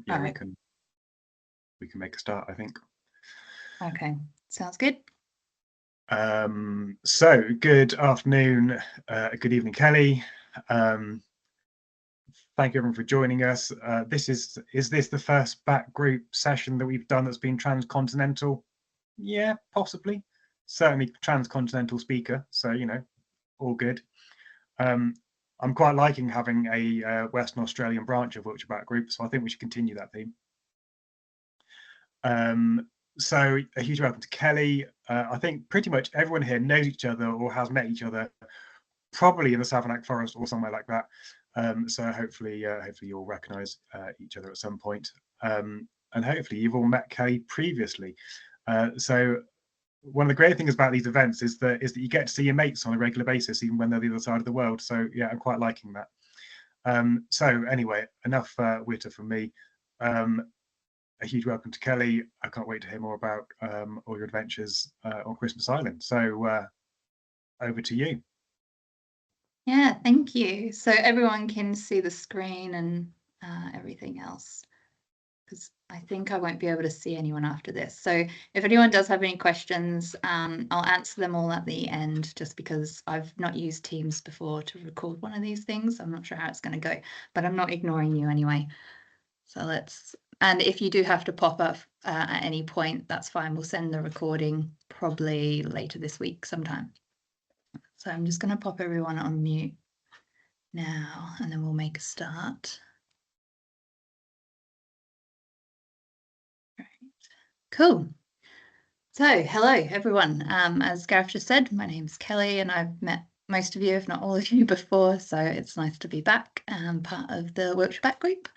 yeah, All right. we can make a start, I think. Okay, sounds good. So good afternoon, good evening, Kelly. Thank you everyone for joining us. Is this the first Bat Group session that we've done that's been transcontinental? Yeah, possibly. Certainly transcontinental speaker, so you know, all good. I'm quite liking having a Western Australian branch of Wiltshire Bat Group, so I think we should continue that theme. So a huge welcome to Kelly. I think pretty much everyone here knows each other or has met each other, probably in the Savanac Forest or somewhere like that. So hopefully you'll recognise each other at some point, and hopefully you've all met Kelly previously. So one of the great things about these events is that you get to see your mates on a regular basis, even when they're the other side of the world. So yeah, I'm quite liking that. So anyway, enough witter from me. A huge welcome to Kelly. I can't wait to hear more about all your adventures on Christmas Island. So over to you. Yeah, thank you. So everyone can see the screen and everything else, because I think I won't be able to see anyone after this. So if anyone does have any questions, I'll answer them all at the end, just because I've not used Teams before to record one of these things. I'm not sure how it's going to go, but I'm not ignoring you anyway. So and if you do have to pop up at any point, that's fine. We'll send the recording probably later this week sometime. So I'm just going to pop everyone on mute now, and then we'll make a start. Right. Cool. So hello, everyone. As Gareth just said, my name's Kelly, and I've met most of you, if not all of you, before. So it's nice to be back and part of the Wiltshire Bat Group.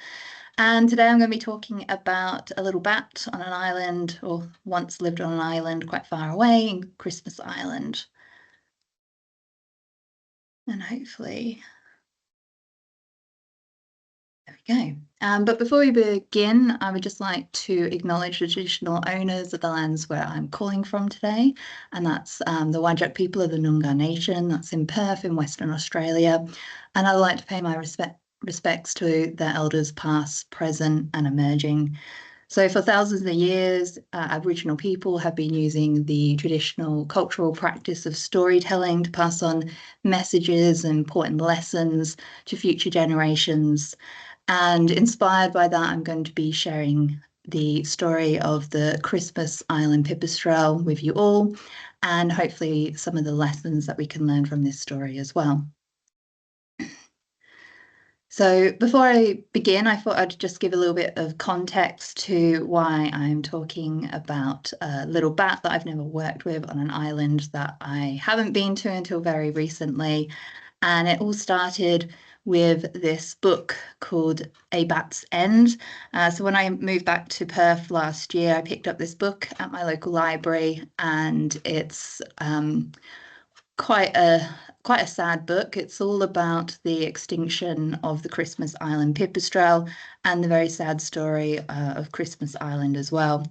And today I'm going to be talking about a little bat on an island, or once lived on an island quite far away in Christmas Island. And hopefully, there we go. But before we begin, I would just like to acknowledge the traditional owners of the lands where I'm calling from today, and that's the Whadjuk people of the Noongar Nation. That's in Perth in Western Australia. And I'd like to pay my respects to their elders past, present and emerging. So for thousands of years, Aboriginal people have been using the traditional cultural practice of storytelling to pass on messages and important lessons to future generations. And inspired by that, I'm going to be sharing the story of the Christmas Island Pipistrelle with you all, and hopefully some of the lessons that we can learn from this story as well. So before I begin, I thought I'd just give a little bit of context to why I'm talking about a little bat that I've never worked with on an island that I haven't been to until very recently. And it all started with this book called A Bat's End. So when I moved back to Perth last year, I picked up this book at my local library, and it's quite a sad book. It's all about the extinction of the Christmas Island Pipistrelle and the very sad story of Christmas Island as well.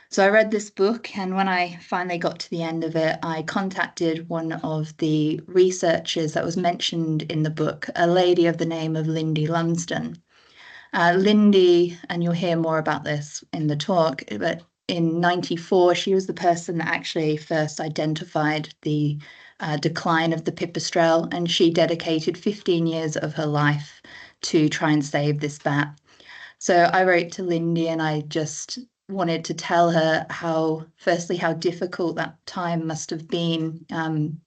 So I read this book, and when I finally got to the end of it, I contacted one of the researchers that was mentioned in the book, a lady of the name of Lindy Lumsden. Lindy, and you'll hear more about this in the talk, but in '94, she was the person that actually first identified the decline of the pipistrelle, and she dedicated 15 years of her life to try and save this bat. So I wrote to Lindy, and I just wanted to tell her how difficult that time must have been, and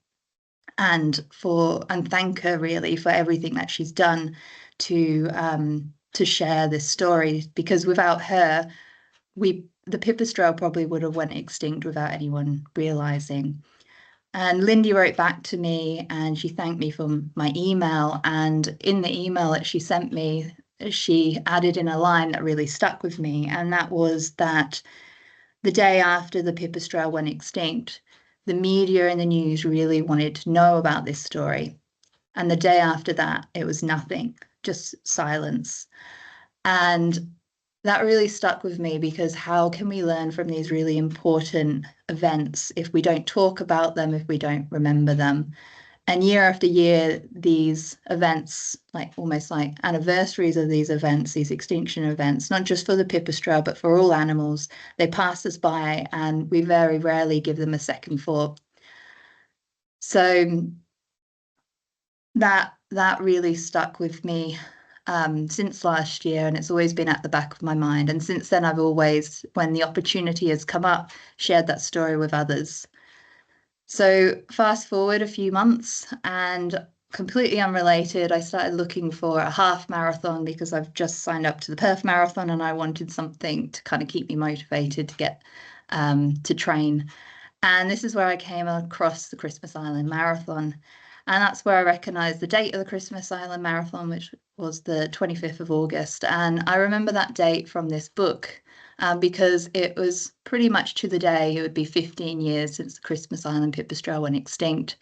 thank her really for everything that she's done to share this story, because without her, the pipistrelle probably would have went extinct without anyone realizing. And Lindy wrote back to me, and she thanked me for my email. And in the email that she sent me, she added in a line that really stuck with me. And that was that the day after the pipistrelle went extinct, the media and the news really wanted to know about this story. And the day after that, it was nothing, just silence. And that really stuck with me, because how can we learn from these really important events if we don't talk about them, if we don't remember them? And year after year, these events, like almost like anniversaries of these events, these extinction events, not just for the pipistrelle, but for all animals, they pass us by and we very rarely give them a second thought. So that really stuck with me since last year, and it's always been at the back of my mind. And since then, I've always, when the opportunity has come up, shared that story with others. So fast forward a few months, and completely unrelated, I started looking for a half marathon because I've just signed up to the Perth Marathon and I wanted something to kind of keep me motivated to get to train. And this is where I came across the Christmas Island Marathon. And that's where I recognised the date of the Christmas Island Marathon, which was the 25th of August. And I remember that date from this book because it was pretty much to the day. It would be 15 years since the Christmas Island Pipistrelle went extinct.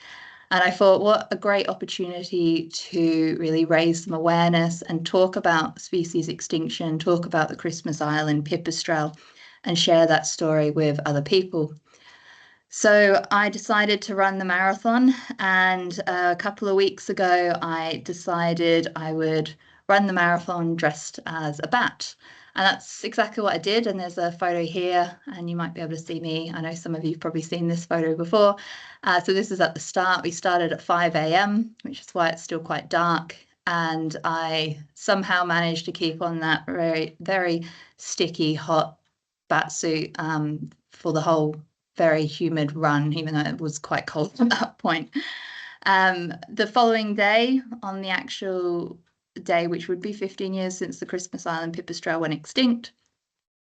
And I thought, what a great opportunity to really raise some awareness and talk about species extinction, talk about the Christmas Island Pipistrelle, and share that story with other people. So I decided to run the marathon, and a couple of weeks ago, I decided I would run the marathon dressed as a bat. And that's exactly what I did. And there's a photo here, and you might be able to see me. I know some of you have probably seen this photo before. So this is at the start. We started at 5 a.m., which is why it's still quite dark. And I somehow managed to keep on that very, very sticky, hot bat suit for the whole very humid run, even though it was quite cold at that point. The following day, on the actual day, which would be 15 years since the Christmas Island Pipistrelle went extinct,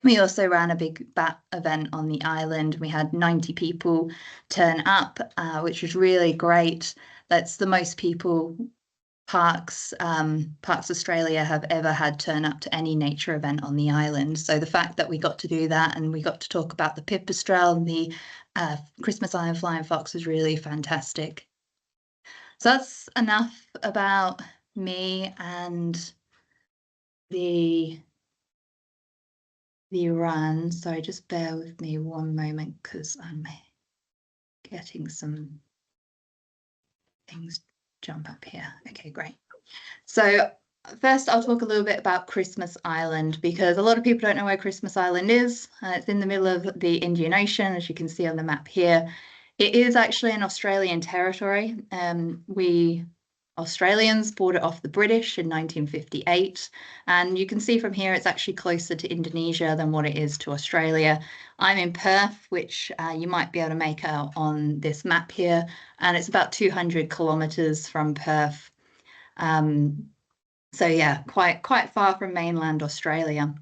we also ran a big bat event on the island. We had 90 people turn up, which was really great. That's the most people Parks Australia have ever had turn up to any nature event on the island. So the fact that we got to do that and we got to talk about the pipistrelle and the Christmas Island flying fox was really fantastic. So that's enough about me and the run. Sorry, just bear with me one moment because I'm getting some things jump up here. Okay, great. So first, I'll talk a little bit about Christmas Island because a lot of people don't know where Christmas Island is. It's in the middle of the Indian Ocean, as you can see on the map here. It is actually an Australian territory. We Australians bought it off the British in 1958. And you can see from here, it's actually closer to Indonesia than what it is to Australia. I'm in Perth, which you might be able to make out on this map here. And it's about 200 kilometres from Perth. So yeah, quite far from mainland Australia.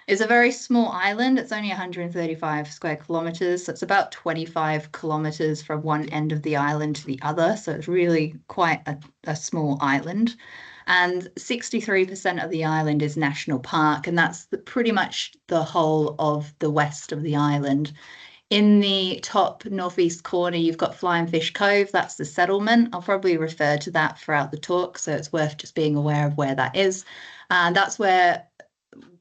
It's a very small island. It's only 135 square kilometres. So it's about 25 kilometres from one end of the island to the other. So it's really quite a small island. And 63% of the island is national park. And that's pretty much the whole of the west of the island. In the top northeast corner, you've got Flying Fish Cove. That's the settlement. I'll probably refer to that throughout the talk, so it's worth just being aware of where that is. And that's where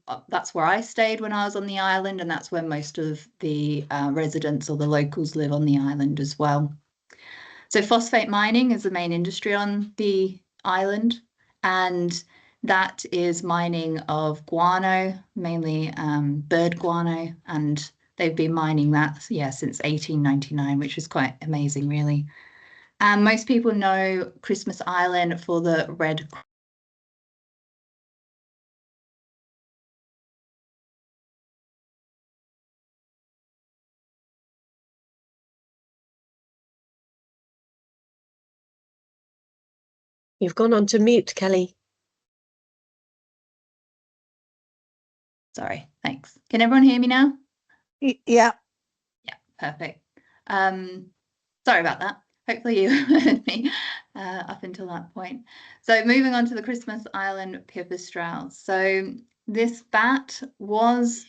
I stayed when I was on the island, and that's where most of the residents or the locals live on the island as well. So phosphate mining is the main industry on the island, and that is mining of guano, mainly bird guano, and they've been mining that, since 1899, which is quite amazing, really. And most people know Christmas Island for the red. You've gone on to mute, Kelly. Sorry, thanks. Can everyone hear me now? Yeah. Yeah, perfect. Sorry about that. Hopefully you heard me up until that point. So moving on to the Christmas Island Pipistrelle. So this bat was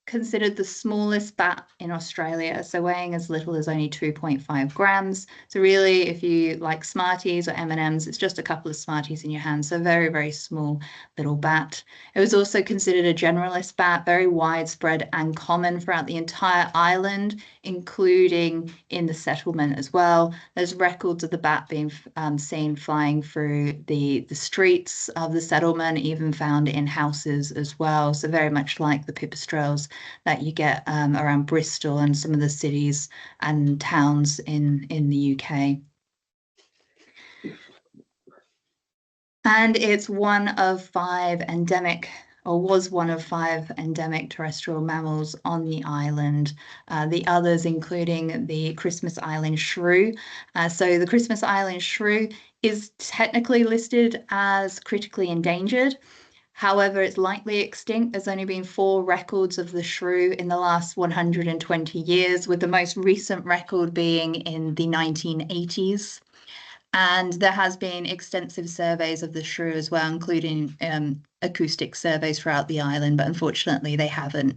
considered the smallest bat in Australia, so weighing as little as only 2.5 grams. So really, if you like Smarties or M&Ms, it's just a couple of Smarties in your hand. So very, very small little bat. It was also considered a generalist bat, very widespread and common throughout the entire island, including in the settlement as well. There's records of the bat being seen flying through the streets of the settlement, even found in houses as well. So very much like the pipistrelles that you get around Bristol and some of the cities and towns in the UK. And it's one of 5 endemic, or was one of 5 endemic terrestrial mammals on the island. The others including the Christmas Island shrew. So the Christmas Island shrew is technically listed as critically endangered. However, it's likely extinct. There's only been 4 records of the shrew in the last 120 years, with the most recent record being in the 1980s. And there has been extensive surveys of the shrew as well, including acoustic surveys throughout the island, but unfortunately they haven't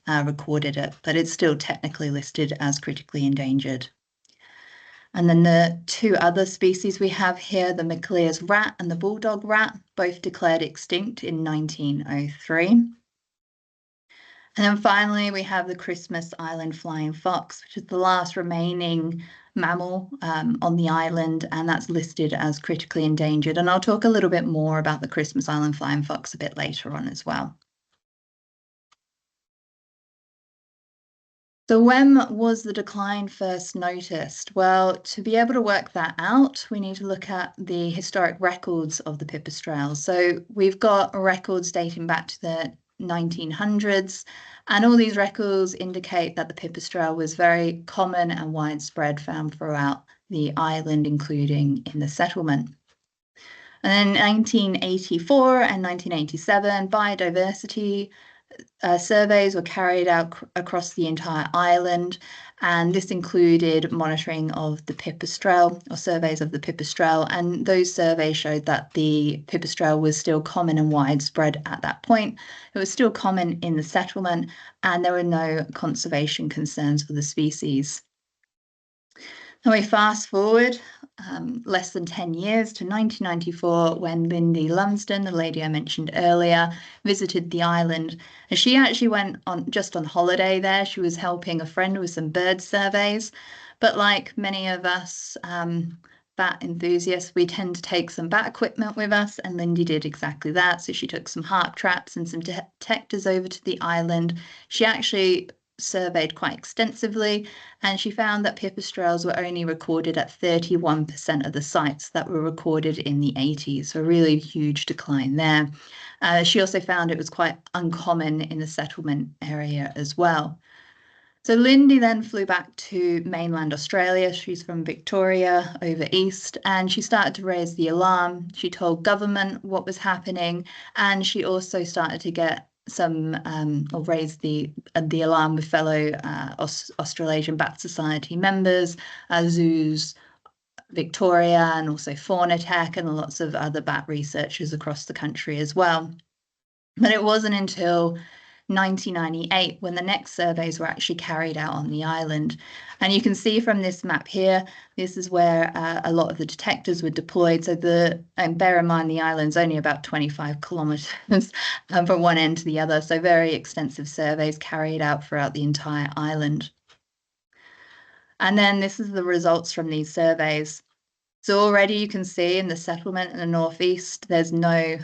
recorded it, but it's still technically listed as critically endangered. And then the 2 other species we have here, the McLear's rat and the bulldog rat, both declared extinct in 1903. And then finally, we have the Christmas Island flying fox, which is the last remaining mammal on the island, and that's listed as critically endangered. And I'll talk a little bit more about the Christmas Island flying fox a bit later on as well. So when was the decline first noticed? Well, to be able to work that out, we need to look at the historic records of the pipistrelles. So we've got records dating back to the 1900s, and all these records indicate that the pipistrelle was very common and widespread, found throughout the island, including in the settlement. And in 1984 and 1987, biodiversity surveys were carried out across the entire island, and this included monitoring of the pipistrelle, or surveys of the pipistrelle, and those surveys showed that the pipistrelle was still common and widespread at that point. It was still common in the settlement, and there were no conservation concerns for the species. Now we fast forward less than 10 years to 1994, when Lindy Lumsden, the lady I mentioned earlier, visited the island. And she actually went just on holiday there. She was helping a friend with some bird surveys. But like many of us bat enthusiasts, we tend to take some bat equipment with us, and Lindy did exactly that. So she took some harp traps and some detectors over to the island. She actually surveyed quite extensively, and she found that pipistrelles were only recorded at 31% of the sites that were recorded in the 80s, so a really huge decline there. She also found it was quite uncommon in the settlement area as well. So Lindy then flew back to mainland Australia. She's from Victoria over east, and she started to raise the alarm. She told government what was happening, and she also started to get some or raise the alarm with fellow Australasian Bat Society members, Zoos Victoria, and also Faunatech, and lots of other bat researchers across the country as well. But it wasn't until 1998 when the next surveys were actually carried out on the island. And you can see from this map here, this is where a lot of the detectors were deployed. So and bear in mind, the island's only about 25 kilometers from one end to the other. So very extensive surveys carried out throughout the entire island. And then this is the results from these surveys. So already you can see in the settlement in the northeast, there's no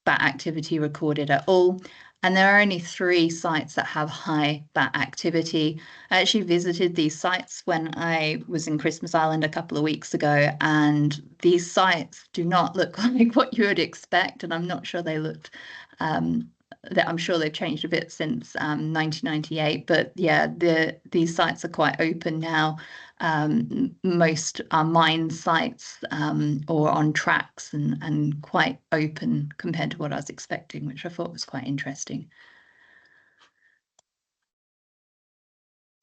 bat activity recorded at all. And there are only 3 sites that have high bat activity. I actually visited these sites when I was in Christmas Island a couple of weeks ago, and these sites do not look like what you would expect. And I'm not sure they looked, I'm sure they've changed a bit since 1998. But yeah, these sites are quite open now. Most are mine sites or on tracks, and quite open compared to what I was expecting, which I thought was quite interesting.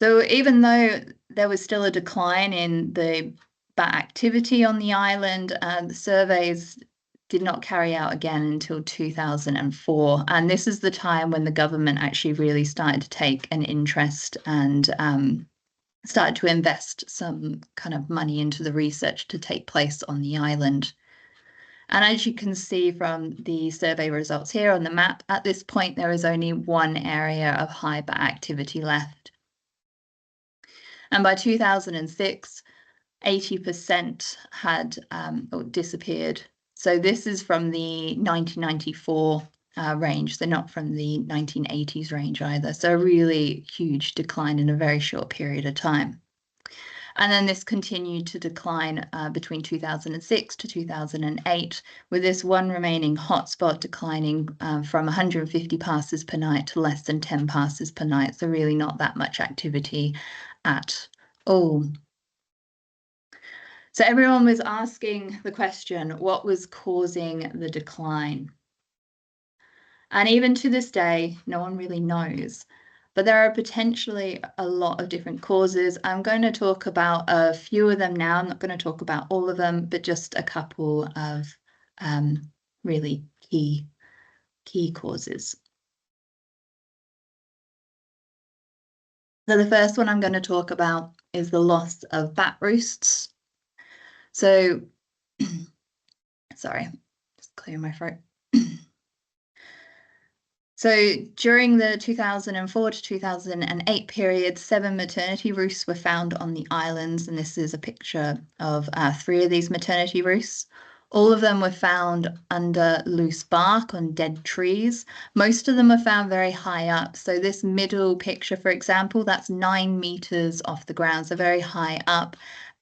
So even though there was still a decline in the bat activity on the island, the surveys did not carry out again until 2004. And this is the time when the government actually really started to take an interest and started to invest some kind of money into the research to take place on the island. And as you can see from the survey results here on the map, at this point, there is only one area of high bat activity left. And by 2006, 80% had disappeared. So this is from the 1994 range, so not from the 1980s range either. So a really huge decline in a very short period of time. And then this continued to decline between 2006 to 2008, with this one remaining hotspot declining from 150 passes per night to less than 10 passes per night. So really not that much activity at all. So everyone was asking the question, what was causing the decline? And even to this day, no one really knows. But there are potentially a lot of different causes. I'm going to talk about a few of them now. I'm not going to talk about all of them, but just a couple of really key causes. So the first one I'm going to talk about is the loss of bat roosts. So, sorry, just clear my throat. So during the 2004 to 2008 period, 7 maternity roosts were found on the islands, and this is a picture of 3 of these maternity roosts. All of them were found under loose bark on dead trees. Most of them were found very high up. So this middle picture, for example, that's 9 meters off the ground, so very high up.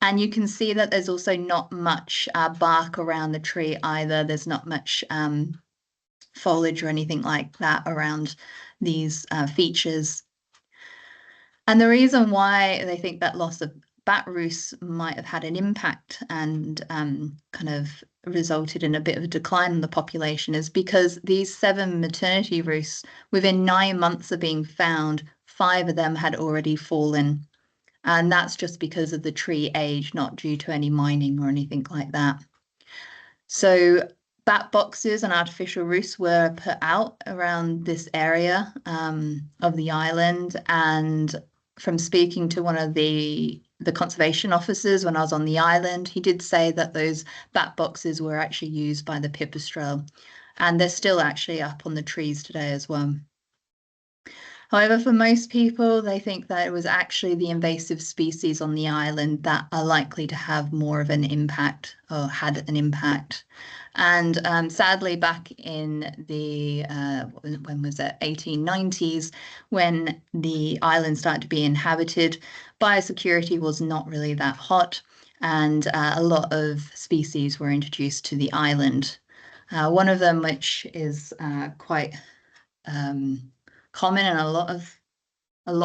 And you can see that there's also not much bark around the tree either. There's not much foliage or anything like that around these features. And the reason why they think that loss of bat roosts might have had an impact and kind of resulted in a bit of a decline in the population is because these 7 maternity roosts, within 9 months of being found, 5 of them had already fallen. And that's just because of the tree age, not due to any mining or anything like that. So bat boxes and artificial roosts were put out around this area of the island. And from speaking to one of the conservation officers when I was on the island, he did say that those bat boxes were actually used by the pipistrelle, and they're still actually up on the trees today as well. However, for most people, they think that it was actually the invasive species on the island that are likely to have more of an impact or had an impact. And sadly, back in the, when was it, 1890s, when the island started to be inhabited, biosecurity was not really that hot, and a lot of species were introduced to the island. One of them, which is quite common in a lot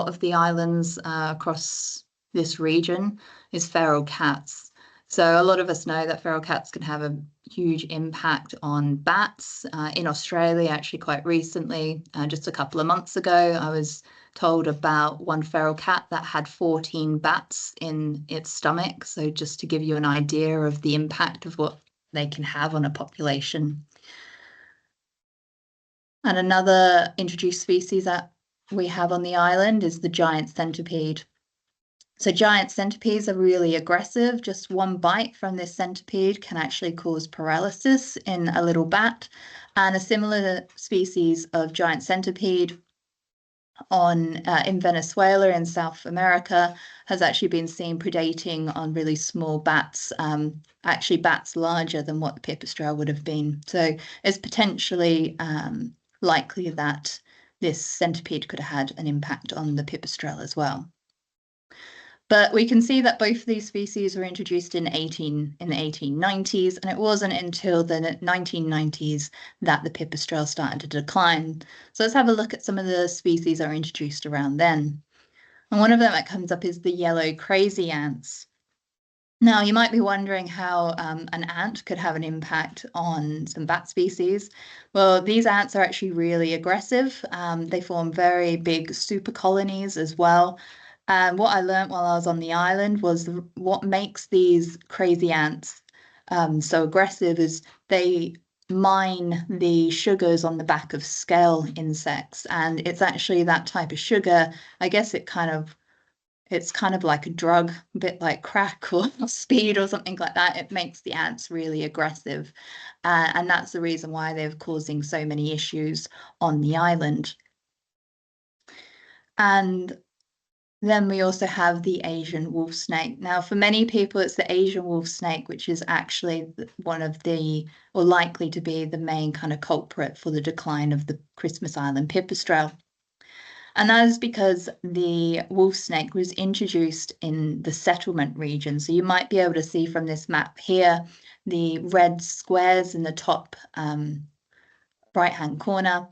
of the islands across this region, is feral cats. So a lot of us know that feral cats can have a huge impact on bats. In Australia, actually quite recently, just a couple of months ago, I was told about one feral cat that had 14 bats in its stomach. So just to give you an idea of the impact of what they can have on a population. And another introduced species that we have on the island is the giant centipede. So giant centipedes are really aggressive. Just one bite from this centipede can actually cause paralysis in a little bat. And a similar species of giant centipede in Venezuela in South America has actually been seen predating on really small bats, actually bats larger than what the pipistrelle would have been. So it's potentially likely that this centipede could have had an impact on the pipistrelle as well. But we can see that both of these species were introduced in the 1890s, and it wasn't until the 1990s that the pipistrelle started to decline. So let's have a look at some of the species that are introduced around then. And one of them that comes up is the yellow crazy ants. Now, you might be wondering how an ant could have an impact on some bat species. Well, these ants are actually really aggressive. They form very big super colonies as well. And what I learned while I was on the island was what makes these crazy ants so aggressive is they mine the sugars on the back of scale insects, and it's actually that type of sugar. I guess it's kind of like a drug, a bit like crack or speed or something like that. It makes the ants really aggressive, and that's the reason why they're causing so many issues on the island. And then we also have the Asian wolf snake. Now, for many people, it's the Asian wolf snake, which is actually one of the, or likely to be the main kind of culprit for the decline of the Christmas Island pipistrelle. And that is because the wolf snake was introduced in the settlement region. So you might be able to see from this map here, the red squares in the top right-hand corner.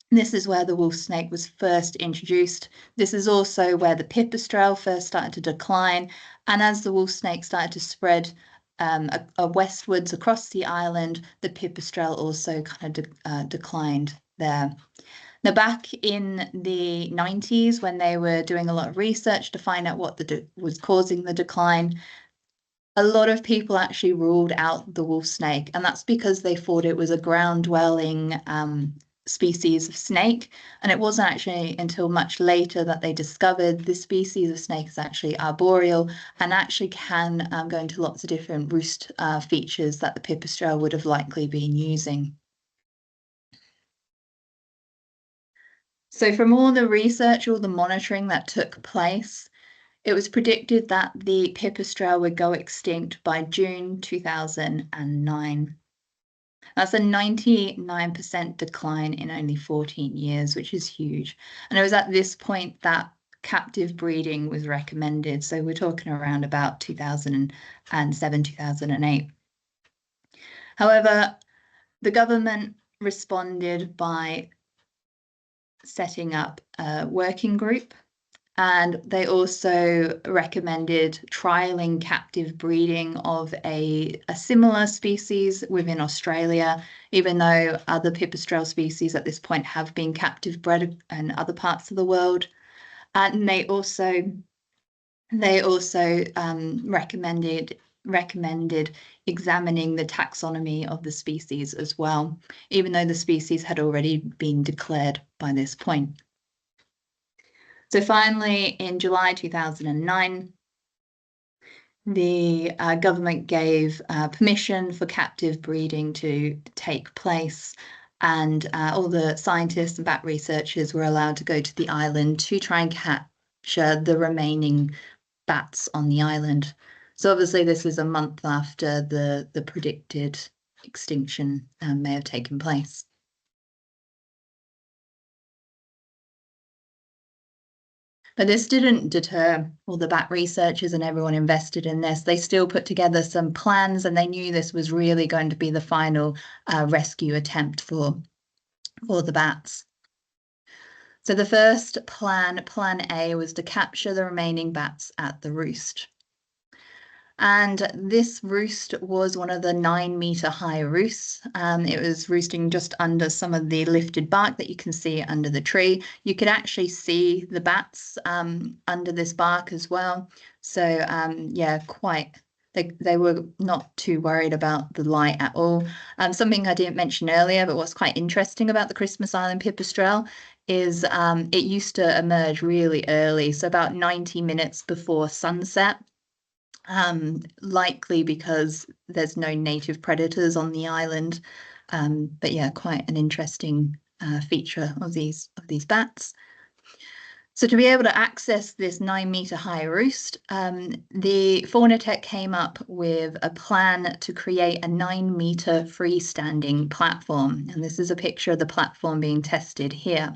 This is where the wolf snake was first introduced. This is also where the pipistrelle first started to decline. And as the wolf snake started to spread westwards across the island, the pipistrelle also kind of declined there. Now, back in the 90s, when they were doing a lot of research to find out what was causing the decline, a lot of people actually ruled out the wolf snake, and that's because they thought it was a ground-dwelling species of snake. And it wasn't actually until much later that they discovered this species of snake is actually arboreal and actually can go into lots of different roost features that the pipistrelle would have likely been using. So from all the research, all the monitoring that took place, it was predicted that the pipistrelle would go extinct by June 2009. That's a 99% decline in only 14 years, which is huge. And it was at this point that captive breeding was recommended. So we're talking around about 2007, 2008. However, the government responded by setting up a working group. And they also recommended trialing captive breeding of a similar species within Australia, even though other pipistrelle species at this point have been captive bred in other parts of the world. And they also recommended examining the taxonomy of the species as well, even though the species had already been declared by this point. So finally, in July 2009, the government gave permission for captive breeding to take place, and all the scientists and bat researchers were allowed to go to the island to try and capture the remaining bats on the island. So obviously this is a month after the predicted extinction may have taken place. But this didn't deter all the bat researchers and everyone invested in this. They still put together some plans, and they knew this was really going to be the final rescue attempt for the bats. So the first plan, Plan A, was to capture the remaining bats at the roost. And this roost was one of the 9-meter high roosts. It was roosting just under some of the lifted bark that you can see under the tree. You could actually see the bats under this bark as well. So yeah, they were not too worried about the light at all. Something I didn't mention earlier, but what's quite interesting about the Christmas Island pipistrelle is it used to emerge really early, so about 90 minutes before sunset. Likely because there's no native predators on the island, but yeah, quite an interesting feature of these bats. So to be able to access this 9-meter high roost, the Faunatech came up with a plan to create a 9-meter freestanding platform, and this is a picture of the platform being tested here.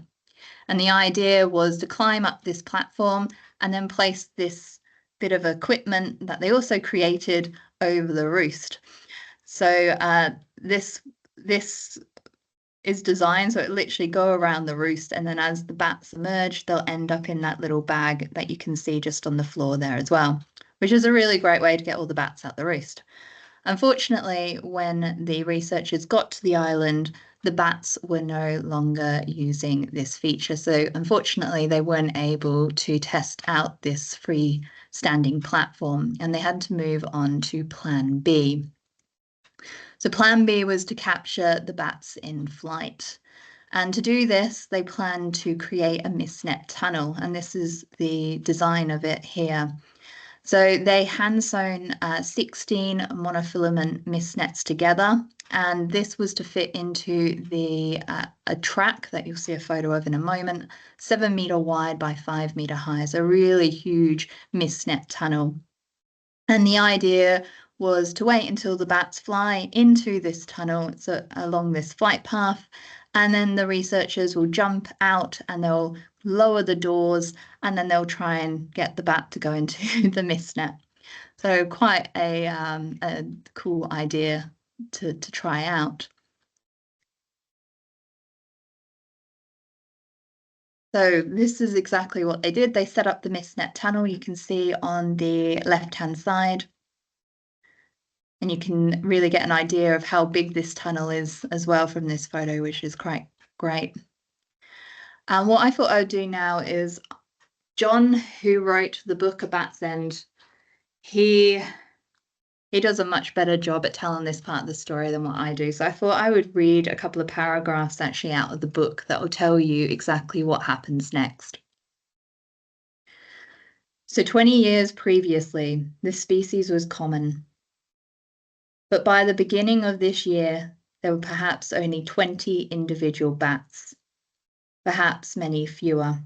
And the idea was to climb up this platform and then place this bit of equipment that they also created over the roost. So this is designed so it literally go around the roost, and then as the bats emerge, they'll end up in that little bag that you can see just on the floor there as well, which is a really great way to get all the bats out the roost. Unfortunately, when the researchers got to the island, the bats were no longer using this feature. So unfortunately, they weren't able to test out this freestanding platform, and they had to move on to Plan B. So plan B was to capture the bats in flight. And to do this, they planned to create a mist net tunnel. And this is the design of it here. So they hand sewn 16 monofilament mist nets together. And this was to fit into a track that you'll see a photo of in a moment, 7 meter wide by 5 meter high. So a really huge mist net tunnel. And the idea was to wait until the bats fly into this tunnel, so along this flight path, and then the researchers will jump out and they'll lower the doors, and then they'll try and get the bat to go into the mist net. So quite a cool idea to try out. So this is exactly what they did. They set up the mist net tunnel. You can see on the left-hand side. And you can really get an idea of how big this tunnel is as well from this photo, which is quite great. And what I thought I would do now is, John, who wrote the book A Bat's End, he does a much better job at telling this part of the story than what I do. So I thought I would read a couple of paragraphs actually out of the book that will tell you exactly what happens next. So 20 years previously, this species was common. But by the beginning of this year, there were perhaps only 20 individual bats, perhaps many fewer.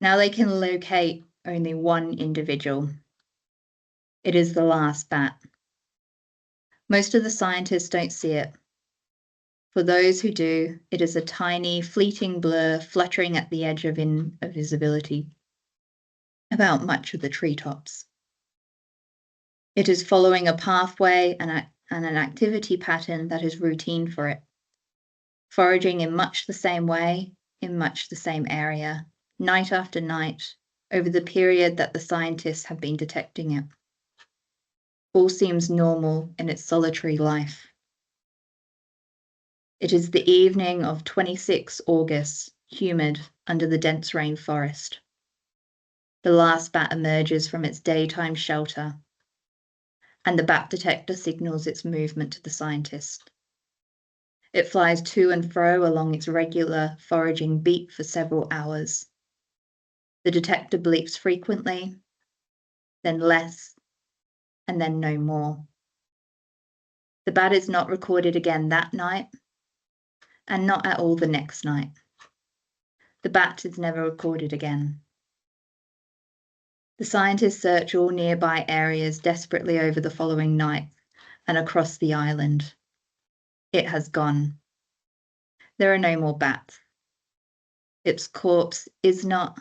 Now they can locate only one individual. It is the last bat. Most of the scientists don't see it. For those who do, it is a tiny, fleeting blur fluttering at the edge of invisibility, about much of the treetops. It is following a pathway and an activity pattern that is routine for it, foraging in much the same way, in much the same area, night after night, over the period that the scientists have been detecting it. All seems normal in its solitary life. It is the evening of 26 August, humid under the dense rainforest. The last bat emerges from its daytime shelter, and the bat detector signals its movement to the scientist. It flies to and fro along its regular foraging beat for several hours. The detector bleeps frequently, then less, and then no more. The bat is not recorded again that night, and not at all the next night. The bat is never recorded again. The scientists search all nearby areas desperately over the following night and across the island. It has gone. There are no more bats. Its corpse is not,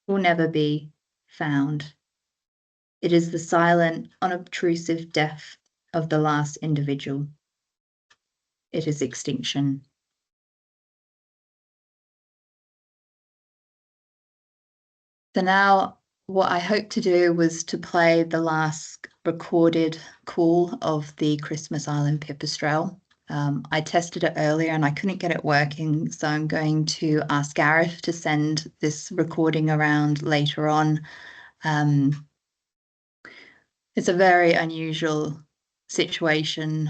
will never be, found. It is the silent, unobtrusive death of the last individual. It is extinction. So now what I hoped to do was to play the last recorded call of the Christmas Island Pipistrelle. I tested it earlier and I couldn't get it working, so I'm going to ask Gareth to send this recording around later on. It's a very unusual situation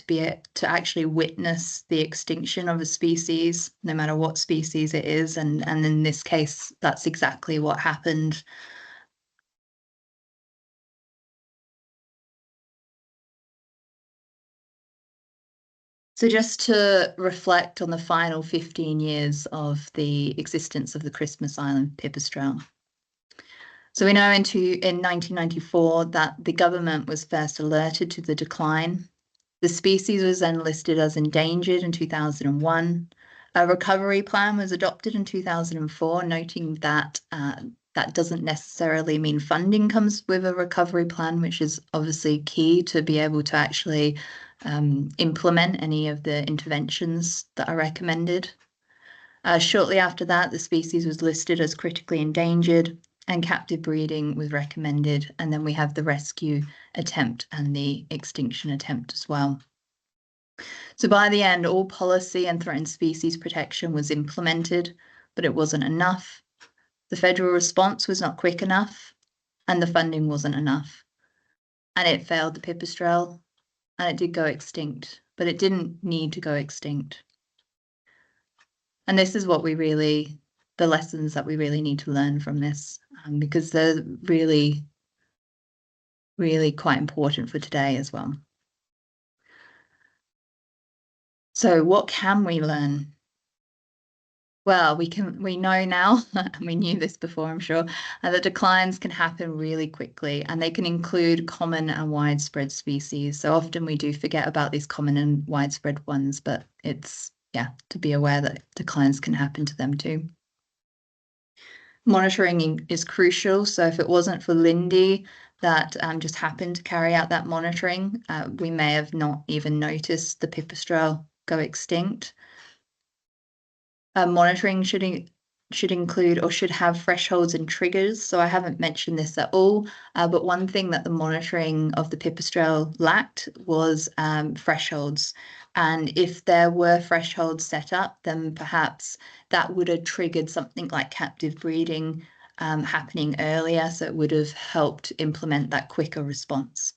to actually witness the extinction of a species, no matter what species it is, and in this case, that's exactly what happened. So just to reflect on the final 15 years of the existence of the Christmas Island Pipistrelle. So we know in 1994 that the government was first alerted to the decline. The species was then listed as endangered in 2001. A recovery plan was adopted in 2004, noting that that doesn't necessarily mean funding comes with a recovery plan, which is obviously key to be able to actually implement any of the interventions that are recommended. Shortly after that, the species was listed as critically endangered and captive breeding was recommended. And then we have the rescue attempt and the extinction attempt as well. So by the end, all policy and threatened species protection was implemented, but it wasn't enough. The federal response was not quick enough, and the funding wasn't enough. and it failed the pipistrelle, and it did go extinct, but it didn't need to go extinct. And this is what the lessons that we really need to learn from this, because they're really, really quite important for today as well. So what can we learn? Well, we know now, and we knew this before, I'm sure, that declines can happen really quickly, and they can include common and widespread species. So often we do forget about these common and widespread ones, but it's, yeah, to be aware that declines can happen to them too. Monitoring is crucial. So if it wasn't for Lindy that just happened to carry out that monitoring, we may have not even noticed the pipistrelle go extinct. Monitoring should include or should have thresholds and triggers. So I haven't mentioned this at all, but one thing that the monitoring of the pipistrelle lacked was thresholds. And if there were thresholds set up, then perhaps that would have triggered something like captive breeding happening earlier. So it would have helped implement that quicker response.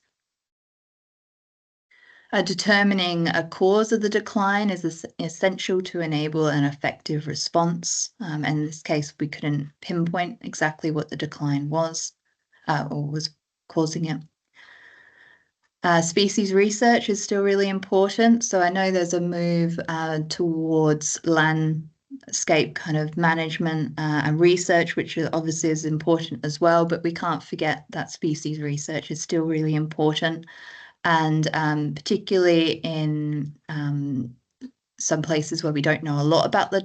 Determining a cause of the decline is essential to enable an effective response. And in this case, we couldn't pinpoint exactly what the decline was or was causing it. Species research is still really important. So I know there's a move towards landscape kind of management and research, which obviously is important as well, but we can't forget that species research is still really important. And particularly in some places where we don't know a lot about the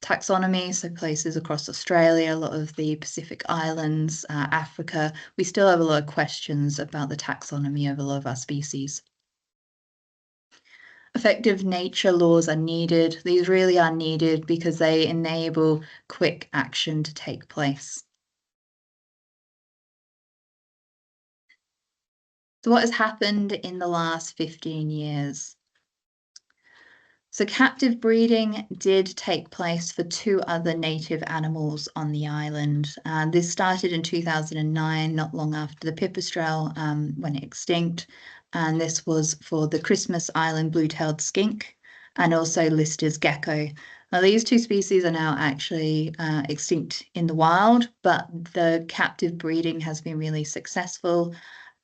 taxonomy, so places across Australia, a lot of the Pacific Islands, Africa, we still have a lot of questions about the taxonomy of a lot of our species. Effective nature laws are needed. These really are needed because they enable quick action to take place. So what has happened in the last 15 years? So captive breeding did take place for 2 other native animals on the island. This started in 2009, not long after the pipistrelle went extinct. And this was for the Christmas Island blue-tailed skink and also Lister's gecko. Now, these 2 species are now actually extinct in the wild, but the captive breeding has been really successful.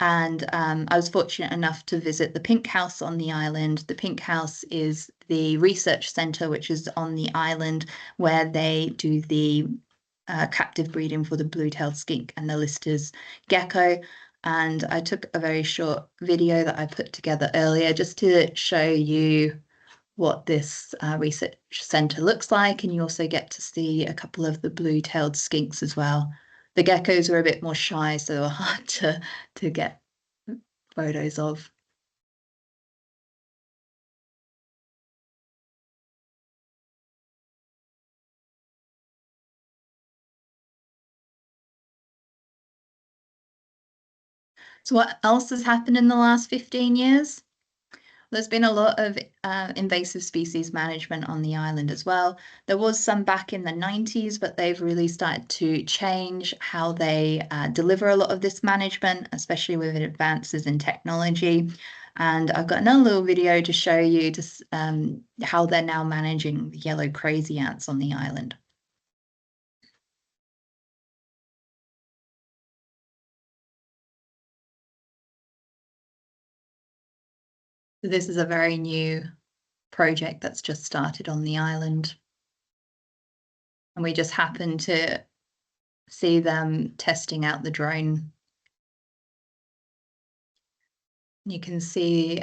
And I was fortunate enough to visit the Pink House on the island. The Pink House is the research centre which is on the island where they do the captive breeding for the blue-tailed skink and the Lister's gecko. And I took a very short video that I put together earlier just to show you what this research centre looks like. And you also get to see a couple of the blue-tailed skinks as well. The geckos were a bit more shy, so they were hard to get photos of. So what else has happened in the last 15 years? There's been a lot of invasive species management on the island as well. There was some back in the 90s, but they've really started to change how they deliver a lot of this management, especially with advances in technology. And I've got another little video to show you just how they're now managing the yellow crazy ants on the island. So this is a very new project that's just started on the island. And we just happened to see them testing out the drone. You can see,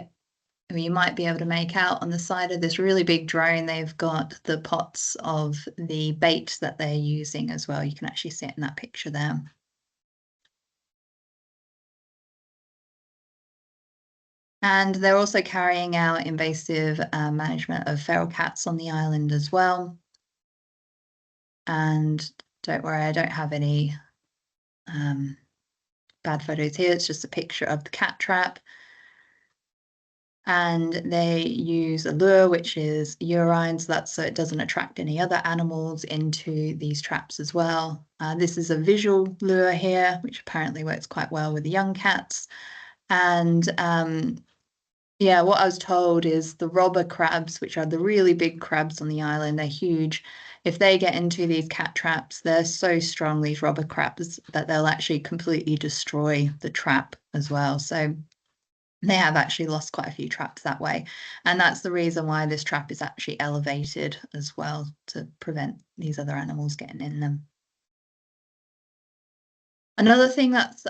you might be able to make out on the side of this really big drone, they've got the pots of the bait that they're using as well. You can actually see it in that picture there. And they're also carrying out invasive management of feral cats on the island as well. And don't worry, I don't have any bad photos here. It's just a picture of the cat trap. And they use a lure, which is urine, so it doesn't attract any other animals into these traps as well. This is a visual lure here, which apparently works quite well with the young cats. And yeah, what I was told is the robber crabs, which are the really big crabs on the island, they're huge. If they get into these cat traps, they're so strong, these robber crabs, that they'll actually completely destroy the trap as well. So they have actually lost quite a few traps that way. And that's the reason why this trap is actually elevated as well, to prevent these other animals getting in them. Another thing that's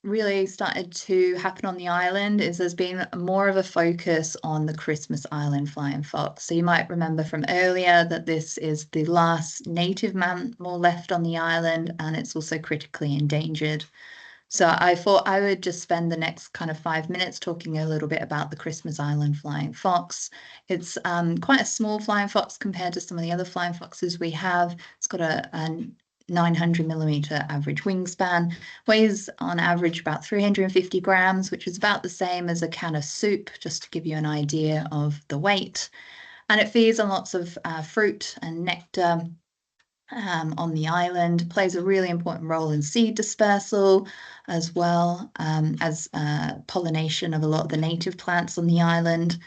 really started to happen on the island is there's been more of a focus on the Christmas Island flying fox. So you might remember from earlier that this is the last native mammal left on the island, and it's also critically endangered. So I thought I would just spend the next kind of 5 minutes talking a little bit about the Christmas Island flying fox. It's quite a small flying fox compared to some of the other flying foxes we have. It's got a 900mm average wingspan, weighs on average about 350 grams, which is about the same as a can of soup, just to give you an idea of the weight. And it feeds on lots of fruit and nectar on the island, plays a really important role in seed dispersal, as well as pollination of a lot of the native plants on the island.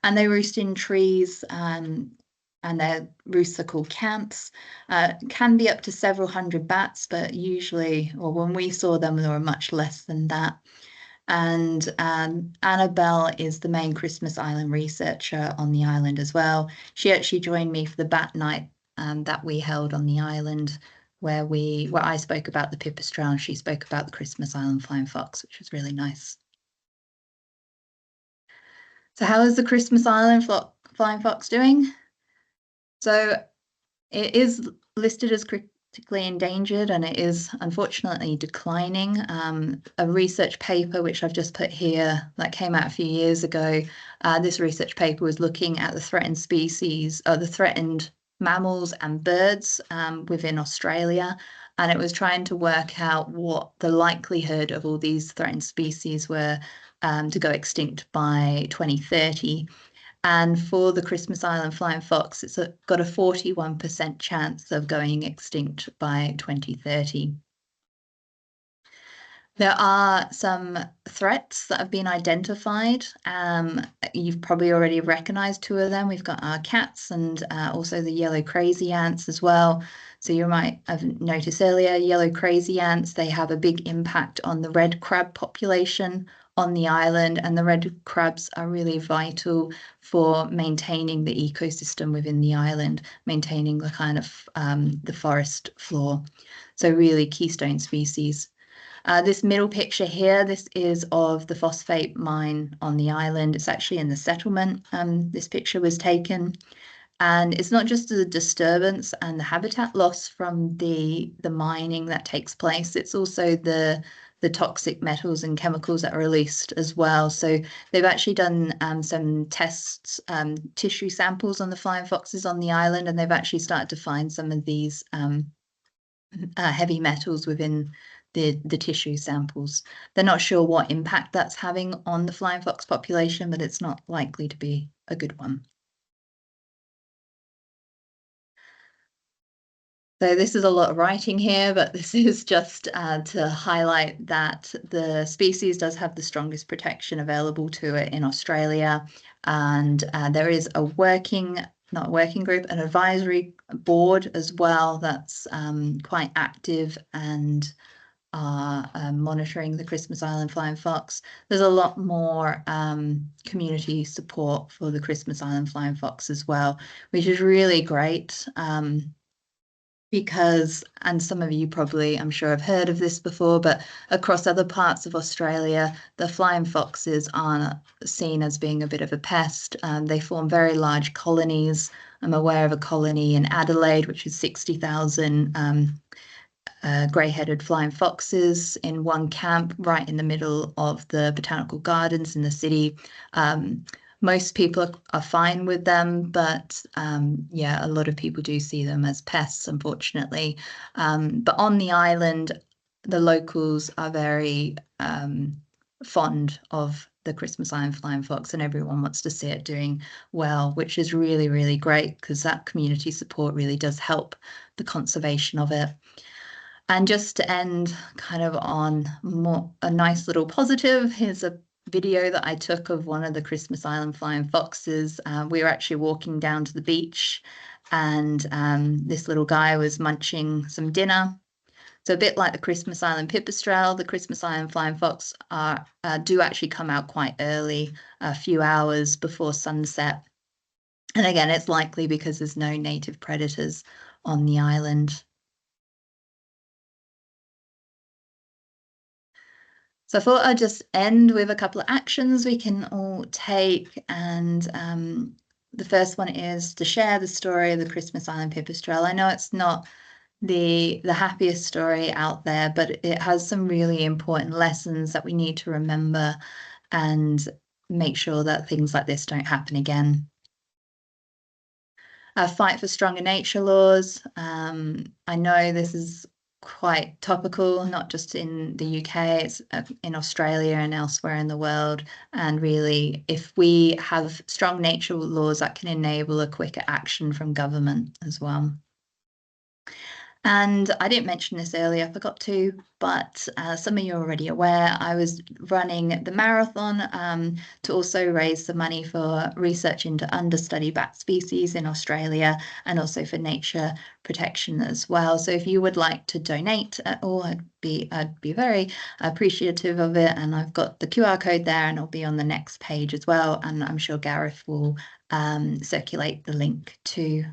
And they roost in trees, and their roosts are called camps. Can be up to several hundred bats, but usually, or when we saw them, there were much less than that. And Annabelle is the main Christmas Island researcher on the island as well. She actually joined me for the bat night that we held on the island, where I spoke about the pipistrelle and she spoke about the Christmas Island flying fox, which was really nice. So how is the Christmas Island flying fox doing? So it is listed as critically endangered, and it is unfortunately declining. A research paper, which I've just put here, that came out a few years ago, this research paper was looking at the threatened species, the threatened mammals and birds within Australia, and it was trying to work out what the likelihood of all these threatened species were to go extinct by 2030. And for the Christmas Island flying fox, it's got a 41% chance of going extinct by 2030. There are some threats that have been identified. You've probably already recognised two of them. We've got our cats and also the yellow crazy ants as well. So you might have noticed earlier, yellow crazy ants, they have a big impact on the red crab population on the island, and the red crabs are really vital for maintaining the ecosystem within the island, maintaining the kind of the forest floor. So really keystone species. This middle picture here, this is of the phosphate mine on the island. It's actually in the settlement. This picture was taken. And it's not just the disturbance and the habitat loss from the mining that takes place, it's also the toxic metals and chemicals that are released as well. So they've actually done some tests, tissue samples on the flying foxes on the island, and they've actually started to find some of these heavy metals within the tissue samples. They're not sure what impact that's having on the flying fox population, but it's not likely to be a good one. So this is a lot of writing here, but this is just to highlight that the species does have the strongest protection available to it in Australia. And there is a not a working group, an advisory board as well that's quite active and monitoring the Christmas Island flying fox. There's a lot more community support for the Christmas Island flying fox as well, which is really great. Because, and some of you probably, I'm sure, have heard of this before, but across other parts of Australia, the flying foxes are seen as being a bit of a pest. They form very large colonies. I'm aware of a colony in Adelaide, which is 60,000 grey-headed flying foxes in one camp right in the middle of the botanical gardens in the city. Most people are fine with them, but yeah, a lot of people do see them as pests, unfortunately. But on the island, the locals are very fond of the Christmas Island flying fox, and everyone wants to see it doing well, which is really, really great, because that community support really does help the conservation of it. And just to end kind of on a nice little positive, here's a video that I took of one of the Christmas Island flying foxes. We were actually walking down to the beach, and this little guy was munching some dinner. So a bit like the Christmas Island Pipistrelle, the Christmas Island flying fox do actually come out quite early, a few hours before sunset. And again, it's likely because there's no native predators on the island. So I thought I'd just end with a couple of actions we can all take. And the first one is to share the story of the Christmas Island Pipistrelle. I know it's not the happiest story out there, but it has some really important lessons that we need to remember and make sure that things like this don't happen again. Fight for stronger nature laws. I know this is quite topical, not just in the UK, it's in Australia and elsewhere in the world. And really, if we have strong nature laws, that can enable a quicker action from government as well. And I didn't mention this earlier, I forgot to, but some of you are already aware, I was running the marathon to also raise some money for research into understudy bat species in Australia and also for nature protection as well. So if you would like to donate at all, I'd be very appreciative of it. And I've got the QR code there, and it'll be on the next page as well. And I'm sure Gareth will circulate the link too.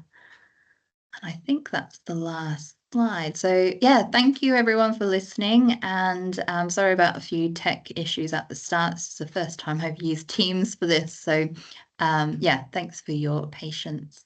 And I think that's the last slide. So yeah, thank you everyone for listening, and I'm sorry about a few tech issues at the start. This is the first time I've used Teams for this, so yeah, thanks for your patience.